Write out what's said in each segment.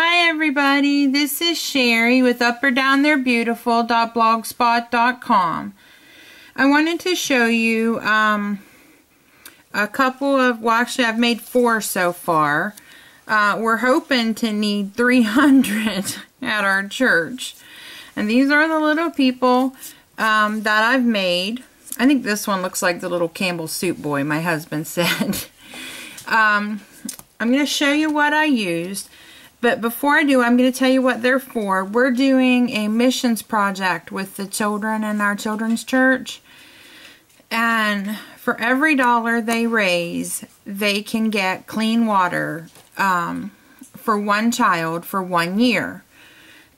Hi everybody, this is Sherry with UpOrDownThereBeautiful.blogspot.com. I wanted to show you a couple of, well actually I've made 4 so far. We're hoping to need 300 at our church. And these are the little people that I've made. I think this one looks like the little Campbell Soup boy, my husband said. I'm going to show you what I used. But before I do, I'm going to tell you what they're for. We're doing a missions project with the children in our children's church. And for every $1 they raise, they can get clean water for one child for 1 year.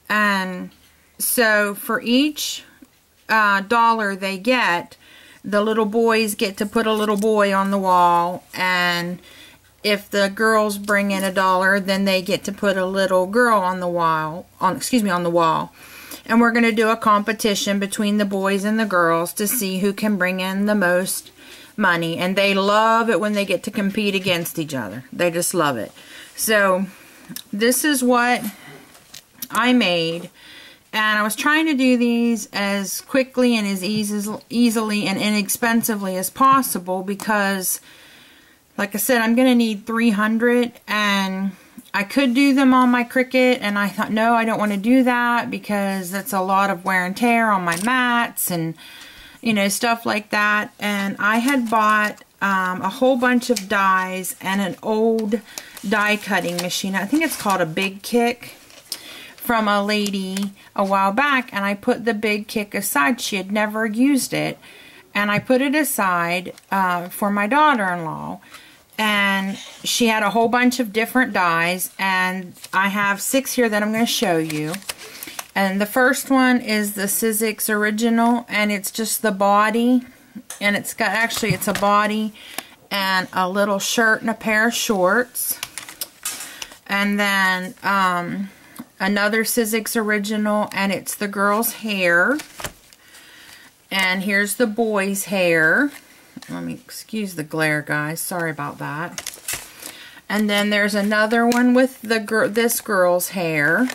And so for each $1 they get, the little boys get to put a little boy on the wall, and if the girls bring in $1, then they get to put a little girl on the wall. On the wall. And we're going to do a competition between the boys and the girls to see who can bring in the most money. And they love it when they get to compete against each other. They just love it. So this is what I made. And I was trying to do these as quickly and as easily and inexpensively as possible because, like I said, I'm going to need 300, and I could do them on my Cricut, and I thought, no, I don't want to do that because that's a lot of wear and tear on my mats and, you know, stuff like that. And I had bought a whole bunch of dies and an old die cutting machine. I think it's called a Big Kick, from a lady a while back, and I put the Big Kick aside. She had never used it, and I put it aside for my daughter-in-law. And she had a whole bunch of different dies, and I have 6 here that I'm going to show you. And the first one is the Sizzix Original, and it's just the body, and it's got, actually it's a body and a little shirt and a pair of shorts. And then another Sizzix Original, and it's the girl's hair. And here's the boy's hair. Let me excuse the glare, guys. Sorry about that. And then there's another one with this girl's hair.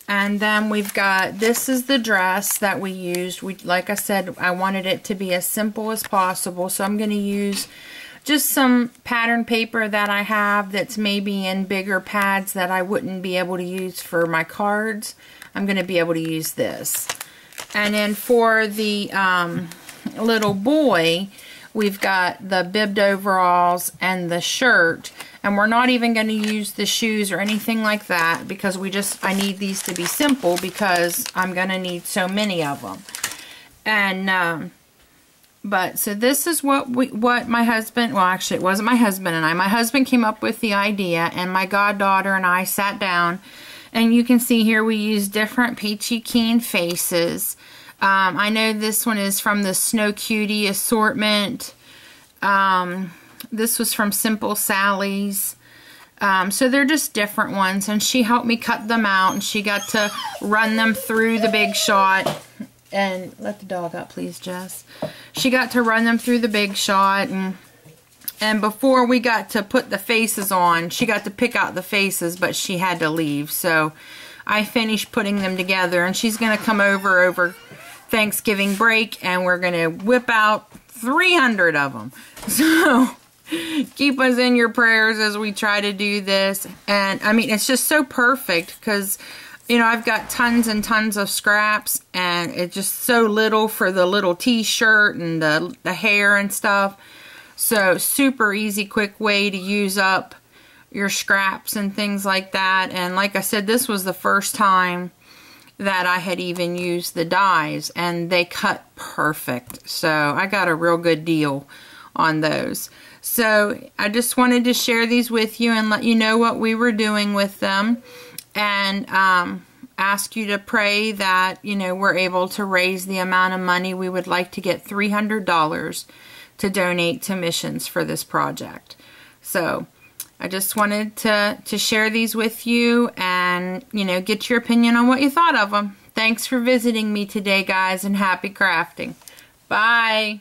And then we've got, this is the dress that we used. Like I said, I wanted it to be as simple as possible. So I'm going to use just some pattern paper that I have that's maybe in bigger pads that I wouldn't be able to use for my cards. I'm going to be able to use this. And then for the little boy, we've got the bibbed overalls and the shirt, and we're not even going to use the shoes or anything like that because I need these to be simple because I'm going to need so many of them. And but so this is what my husband, well actually it wasn't my husband and I, my husband came up with the idea, and my goddaughter and I sat down, and you can see here we use different peachy keen faces. I know this one is from the Snow Cutie assortment. This was from Simple Sally's. So they're just different ones, and she helped me cut them out, and she got to run them through the Big Shot. And let the dog out, please, Jess. She got to run them through the Big Shot, and before we got to put the faces on, she got to pick out the faces, but she had to leave. So I finished putting them together, and she's going to come over Thanksgiving break, and we're going to whip out 300 of them. So keep us in your prayers as we try to do this. And I mean, it's just so perfect because, you know, I've got tons and tons of scraps, and it's just so little for the little t-shirt and the hair and stuff. So super easy, quick way to use up your scraps and things like that. And like I said, this was the first time that I had even used the dies, and they cut perfect. So I got a real good deal on those. So I just wanted to share these with you and let you know what we were doing with them, and ask you to pray that, you know, we're able to raise the amount of money. We would like to get $300 to donate to missions for this project. So I just wanted to share these with you and, you know, get your opinion on what you thought of them. Thanks for visiting me today, guys, and happy crafting. Bye.